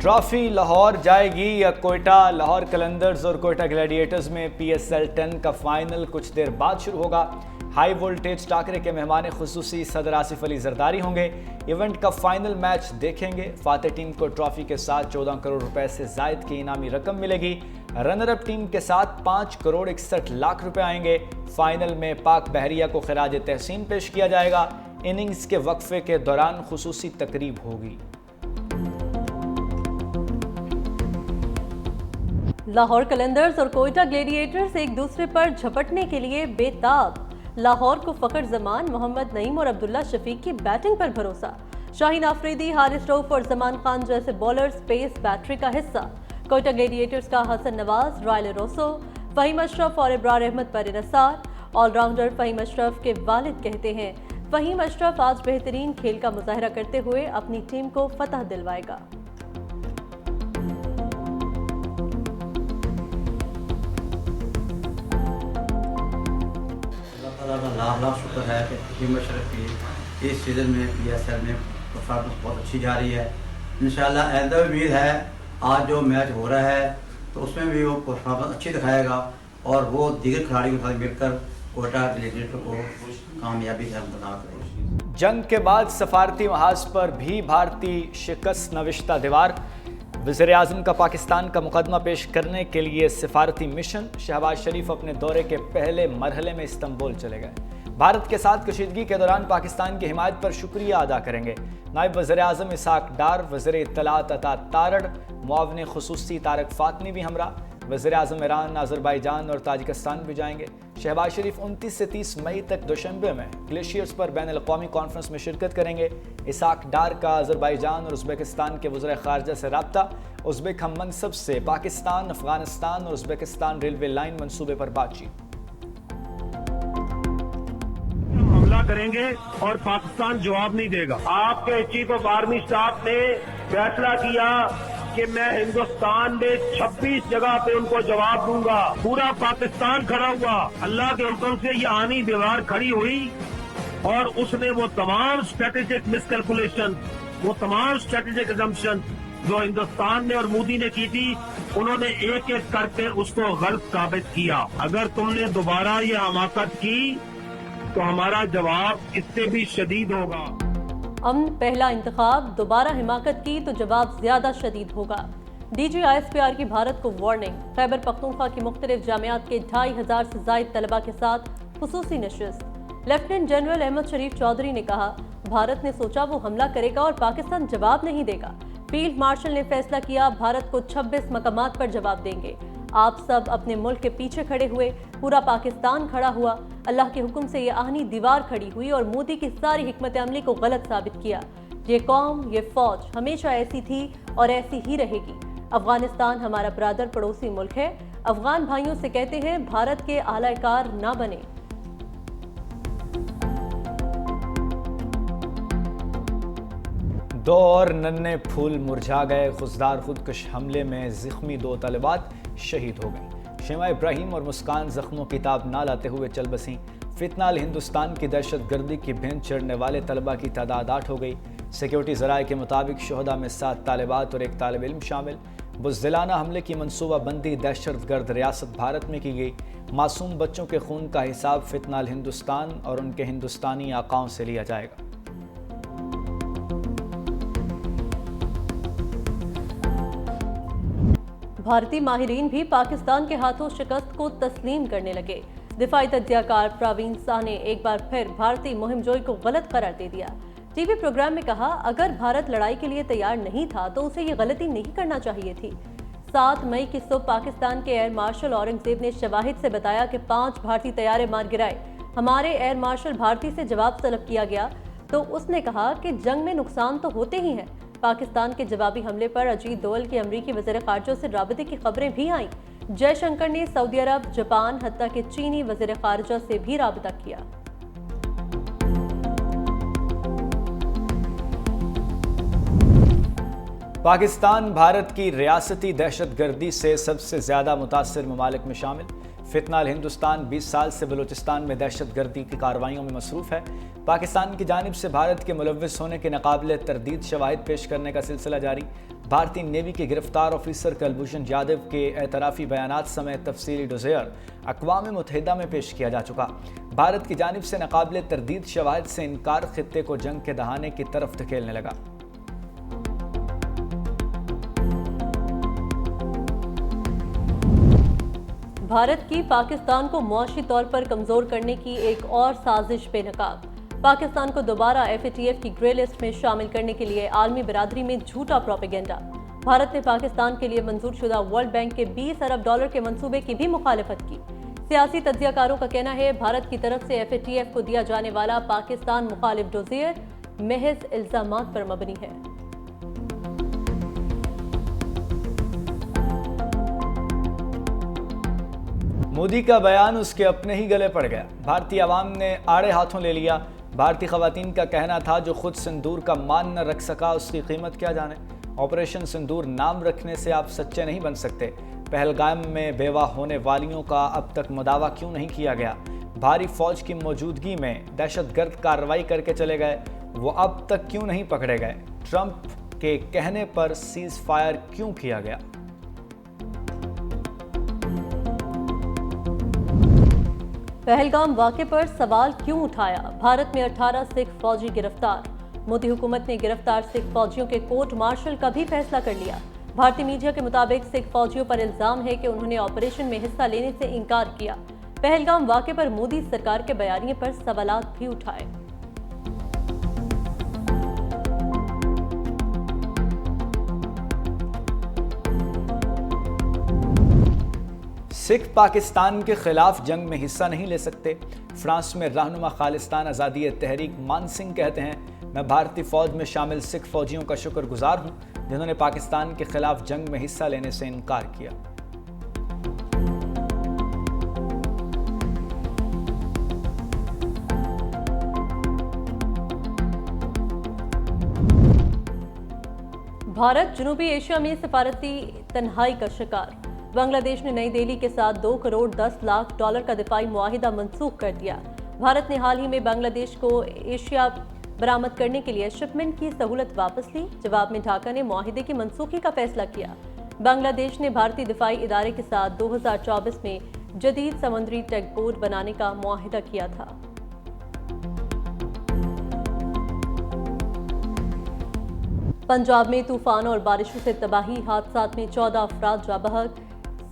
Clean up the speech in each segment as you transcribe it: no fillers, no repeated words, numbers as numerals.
Trophy Lahore جائے گی یا کوئٹہ؟ لاہور قلندرز اور کوئٹہ گلیڈیٹرز میں PSL 10 کا فائنل کچھ دیر بعد شروع ہوگا۔ ہائی وولٹیج ٹاکرے کے مہمان خصوصی صدر آصف علی زرداری ہوں گے۔ ایونٹ کا فائنل میچ دیکھیں گے۔ فاتح ٹیم کو ٹرافی کے ساتھ 14 کروڑ روپے سے زائد کی انعامی رقم ملے گی۔ رنر اپ ٹیم کے ساتھ 5 کروڑ 61 لاکھ روپے آئیں گے۔ فائنل میں پاک بحریہ کو خراج تحسین پیش کیا جائے گا۔ اننگز کے وقفے کے دوران خصوصی تقریب ہوگی۔ لاہور قلندرز اور کوئٹہ گلیڈیٹرز ایک دوسرے پر جھپٹنے کے لیے بے تاب۔ لاہور کو فخر زمان، محمد نعیم اور عبداللہ شفیق کی بیٹنگ پر بھروسہ۔ شاہین آفریدی، حارث رؤف اور زمان خان جیسے بولرز پیس بیٹری کا حصہ۔ کوئٹہ گلیڈیٹرز کا حسن نواز، رائل روسو، فہیم اشرف اور ابرار احمد پر انحصار۔ آل راؤنڈر فہیم اشرف کے والد کہتے ہیں فہیم اشرف آج بہترین کھیل کا مظاہرہ کرتے ہوئے اپنی ٹیم کو فتح دلوائے گا۔ لاکھ شکر ہے کہ فہیم اشرف کی اس سیزن میں PSL میں پرفارمنس بہت اچھی جا رہی ہے۔ انشاءاللہ آئندہ امید ہے آج جو میچ ہو رہا ہے تو اس میں بھی وہ پرفارمنس اچھی دکھائے گا اور وہ دیگر کھلاڑیوں کے ساتھ مل کر کوئٹہ گلیڈیٹر کو کامیابی سے ہمکنار کرے گا۔ جنگ کے بعد سفارتی محاذ پر بھی بھارتی شکست نوشتہ دیوار۔ وزیر اعظم کا پاکستان کا مقدمہ پیش کرنے کے لیے سفارتی مشن۔ شہباز شریف اپنے دورے کے پہلے مرحلے میں استنبول چلے گئے۔ بھارت کے ساتھ کشیدگی کے دوران پاکستان کی حمایت پر شکریہ ادا کریں گے۔ نائب وزیر اعظم اسحاق ڈار، وزیر اطلاعات عطا تارڑ، معاون خصوصی طارق فاطمی بھی ہمراہ۔ وزیر اعظم ایران، آذربائیجان اور تاجکستان بھی جائیں گے۔ شہباز شریف 29 سے 30 مئی تک دوشنبے میں گلیشیئرز پر بین الاقوامی کانفرنس میں شرکت کریں گے۔ اسحاق ڈار کا آذربائیجان اور ازبکستان کے وزراء خارجہ سے رابطہ۔ ازبک ہم منصب سے پاکستان، افغانستان اور ازبکستان ریلوے لائن منصوبے پر بات چیت۔ حملہ کریں گے اور پاکستان جواب نہیں دے گا۔ آپ کے چیف آف آرمی اسٹاف نے فیصلہ کیا کہ میں ہندوستان میں 26 جگہ پہ ان کو جواب دوں گا۔ پورا پاکستان کھڑا ہوا، اللہ کے حکم سے یہ آنی دیوار کھڑی ہوئی اور اس نے وہ تمام اسٹریٹجک مس کیلکولیشن، وہ تمام اسٹریٹجک ایزمپشن جو ہندوستان نے اور مودی نے کی تھی، انہوں نے ایک ایک کر کے اس کو غلط ثابت کیا۔ اگر تم نے دوبارہ یہ حماقت کی تو ہمارا جواب اس سے بھی شدید ہوگا۔ امن پہلا انتخاب، دوبارہ حماقت کی تو جواب زیادہ شدید ہوگا۔ DG ISPR کی بھارت کو وارننگ۔ خیبر پختونخوا کی مختلف جامعات کے 2500 سے زائد طلبہ کے ساتھ خصوصی نشست۔ لیفٹیننٹ جنرل احمد شریف چودھری نے کہا بھارت نے سوچا وہ حملہ کرے گا اور پاکستان جواب نہیں دے گا۔ فیلڈ مارشل نے فیصلہ کیا بھارت کو 26 مقامات پر جواب دیں گے۔ آپ سب اپنے ملک کے پیچھے کھڑے ہوئے، پورا پاکستان کھڑا ہوا۔ اللہ کے حکم سے یہ آہنی دیوار کھڑی ہوئی اور مودی کی ساری حکمت عملی کو غلط ثابت کیا۔ یہ قوم، یہ فوج ہمیشہ ایسی تھی اور ایسی ہی رہے گی۔ افغانستان ہمارا برادر پڑوسی ملک ہے۔ افغان بھائیوں سے کہتے ہیں بھارت کے اعلی کار نہ بنے۔ دو اور ننھے پھول مرجھا گئے۔ خضدار خودکش حملے میں زخمی 2 طالبات شہید ہو گئیں۔ شیما ابراہیم اور مسکان زخموں کی تاب نہ لاتے ہوئے چل بسیں۔ فتنہ ہندوستان کی دہشت گردی کی بھینٹ چڑھنے والے طلبہ کی تعداد 8 ہو گئی۔ سیکیورٹی ذرائع کے مطابق شہداء میں 7 طالبات اور 1 طالب علم شامل۔ بزدلانہ حملے کی منصوبہ بندی دہشت گرد ریاست بھارت میں کی گئی۔ معصوم بچوں کے خون کا حساب فتنہ ہندوستان اور ان کے ہندوستانی آقاؤں سے لیا جائے گا۔ بھارتی ماہرین بھی پاکستان کے ہاتھوں شکست کو تسلیم کرنے لگے۔ دفاعی تجزیہ کار پراوین ساہ نے ایک بار پھر بھارتی مہم جوئی کو غلط قرار دے دیا۔ ٹی وی پروگرام میں کہا اگر بھارت لڑائی کے لیے تیار نہیں تھا تو اسے یہ غلطی نہیں کرنا چاہیے تھی۔ 7 مئی کی صبح پاکستان کے ایئر مارشل اورنگزیب نے شواہد سے بتایا کہ 5 بھارتی طیارے مار گرائے۔ ہمارے ایئر مارشل بھارتی سے جواب طلب کیا گیا تو اس نے کہا کہ جنگ میں نقصان تو ہوتے ہی ہیں۔ پاکستان کے جوابی حملے پر اجیت دوول کی امریکی وزیر خارجہ سے رابطے کی خبریں بھی آئیں۔ جے شنکر نے سعودی عرب، جاپان، حتیٰ کہ چینی وزیر خارجہ سے بھی رابطہ کیا۔ پاکستان بھارت کی ریاستی دہشت گردی سے سب سے زیادہ متاثر ممالک میں شامل۔ فتنہ ہندوستان 20 سال سے بلوچستان میں دہشت گردی کی کارروائیوں میں مصروف ہے۔ پاکستان کی جانب سے بھارت کے ملوث ہونے کے ناقابل تردید شواہد پیش کرنے کا سلسلہ جاری۔ بھارتی نیوی کے گرفتار آفیسر کلبھوشن یادو کے اعترافی بیانات سمیت تفصیلی ڈوزیئر اقوام متحدہ میں پیش کیا جا چکا۔ بھارت کی جانب سے ناقابل تردید شواہد سے انکار خطے کو جنگ کے دہانے کی طرف دھکیلنے لگا۔ بھارت کی پاکستان کو معاشی طور پر کمزور کرنے کی ایک اور سازش بے نقاب۔ پاکستان کو دوبارہ FATF کی گرے لسٹ میں شامل کرنے کے لیے عالمی برادری میں جھوٹا پروپیگنڈا۔ بھارت نے پاکستان کے لیے منظور شدہ ورلڈ بینک کے $20 ارب کے منصوبے کی بھی مخالفت کی۔ سیاسی تجزیہ کاروں کا کہنا ہے بھارت کی طرف سے FATF کو دیا جانے والا پاکستان مخالف ڈوزیئر محض الزامات پر مبنی ہے۔ مودی کا بیان اس کے اپنے ہی گلے پڑ گیا۔ بھارتی عوام نے آڑے ہاتھوں لے لیا۔ بھارتی خواتین کا کہنا تھا جو خود سندور کا مان نہ رکھ سکا اس کی قیمت کیا جانے۔ آپریشن سندور نام رکھنے سے آپ سچے نہیں بن سکتے۔ پہلگام میں بیوہ ہونے والیوں کا اب تک مداوع کیوں نہیں کیا گیا؟ بھاری فوج کی موجودگی میں دہشت گرد کارروائی کر کے چلے گئے، وہ اب تک کیوں نہیں پکڑے گئے؟ ٹرمپ کے کہنے پر سیز فائر کیوں کیا گیا؟ پہلگام واقعے پر سوال کیوں اٹھایا؟ بھارت میں 18 سکھ فوجی گرفتار۔ مودی حکومت نے گرفتار سکھ فوجیوں کے کورٹ مارشل کا بھی فیصلہ کر لیا۔ بھارتی میڈیا کے مطابق سکھ فوجیوں پر الزام ہے کہ انہوں نے آپریشن میں حصہ لینے سے انکار کیا۔ پہلگام واقعے پر مودی سرکار کے بیانیے پر سوالات بھی اٹھائے۔ سکھ پاکستان کے خلاف جنگ میں حصہ نہیں لے سکتے۔ فرانس میں رہنما خالصتان آزادی تحریک مان سنگھ کہتے ہیں میں بھارتی فوج میں شامل سکھ فوجیوں کا شکر گزار ہوں جنہوں نے پاکستان کے خلاف جنگ میں حصہ لینے سے انکار کیا۔ بھارت جنوبی ایشیا میں سفارتی تنہائی کا شکار۔ بنگلہ دیش نے نئی دہلی کے ساتھ $2 کروڑ 10 لاکھ کا دفاعی معاہدہ منسوخ کر دیا۔ بھارت نے حال ہی میں بنگلہ دیش کو ایشیا برآمد کرنے کے لیے شپمنٹ کی سہولت واپس لی۔ جواب میں ڈھاکہ نے معاہدے کی منسوخی کا فیصلہ کیا۔ بنگلہ دیش نے بھارتی دفاعی ادارے کے ساتھ 2024 میں جدید سمندری ٹیگ بوٹ بنانے کا معاہدہ کیا تھا۔ پنجاب میں طوفان اور بارشوں سے تباہی، حادثات میں 14 افراد جاں بحق،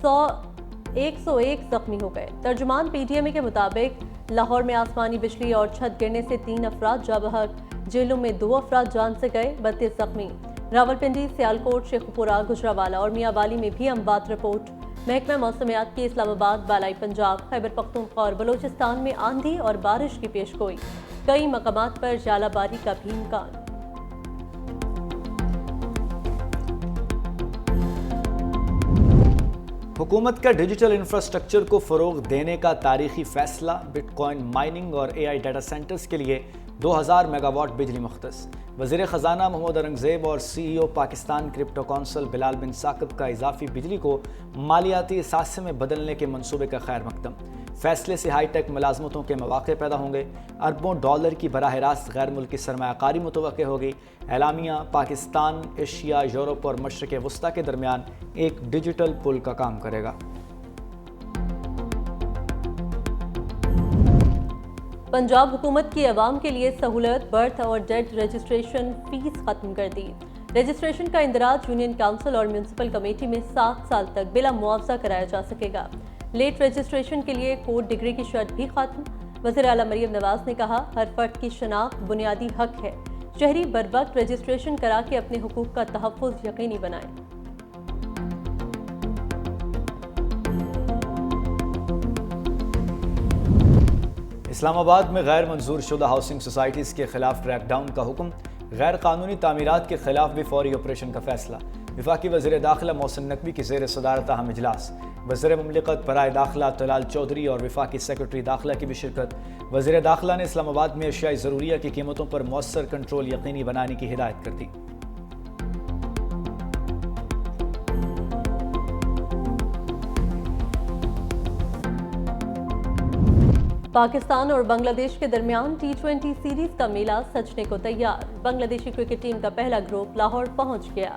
101 زخمی ہو گئے۔ ترجمان PTMA کے مطابق لاہور میں آسمانی بجلی اور چھت گرنے سے 3 افراد جاں بحق، جیلوں میں 2 افراد جان سے گئے، 32 زخمی۔ راولپنڈی، سیالکوٹ، شیخوپورہ، گجرانوالہ اور میاں والی میں بھی اموات رپورٹ۔ محکمہ موسمیات کی اسلام آباد، بالائی پنجاب، خیبر پختونخوا اور بلوچستان میں آندھی اور بارش کی پیشگوئی، کئی مقامات پر ژالہ باری کا بھی امکان۔ حکومت کا ڈیجیٹل انفراسٹرکچر کو فروغ دینے کا تاریخی فیصلہ، بٹ کوائن مائننگ اور AI ڈیٹا سینٹرز کے لیے 2000 میگا واٹ بجلی مختص۔ وزیر خزانہ محمد اورنگزیب اور CEO پاکستان کرپٹو کونسل بلال بن ثاقب کا اضافی بجلی کو مالیاتی اثاثے میں بدلنے کے منصوبے کا خیر مقدم۔ فیصلے سے ہائی ٹیک ملازمتوں کے مواقع پیدا ہوں گے، اربوں ڈالر کی براہ راست غیر ملکی سرمایہ کاری متوقع ہوگی۔ اعلامیہ پاکستان، ایشیا، یورپ اور مشرق وسطیٰ کے درمیان ایک ڈیجیٹل پل کا کام کرے گا۔ پنجاب حکومت کی عوام کے لیے سہولت، برتھ اور ڈیتھ رجسٹریشن فیس ختم کر دی۔ رجسٹریشن کا اندراج یونین کونسل اور میونسپل کمیٹی میں 7 سال تک بلا معاوضہ کرایا جا سکے گا۔ لیٹ رجسٹریشن کے لیے کورٹ ڈگری کی شرط بھی ختم۔ وزیر اعلیٰ مریم نواز نے کہا ہر فرد کی شناخت بنیادی حق ہے، شہری بروقت رجسٹریشن کرا کے اپنے حقوق کا تحفظ یقینی بنائیں۔ اسلام آباد میں غیر منظور شدہ ہاؤسنگ سوسائٹیز کے خلاف کریک ڈاؤن کا حکم، غیر قانونی تعمیرات کے خلاف بھی فوری آپریشن کا فیصلہ۔ وفاقی وزیر داخلہ محسن نقوی کی زیر صدارت اہم اجلاس، وزیر مملکت برائے داخلہ طلال چودھری اور وفاقی سیکرٹری داخلہ کی بھی شرکت۔ وزیر داخلہ نے اسلام آباد میں اشیاء ضروریہ کی قیمتوں پر مؤثر کنٹرول یقینی بنانے کی ہدایت کر دی۔ پاکستان اور بنگلہ دیش کے درمیان T20 سیریز کا میلہ سجنے کو تیار۔ بنگلہ دیشی کرکٹ ٹیم کا پہلا گروپ لاہور پہنچ گیا۔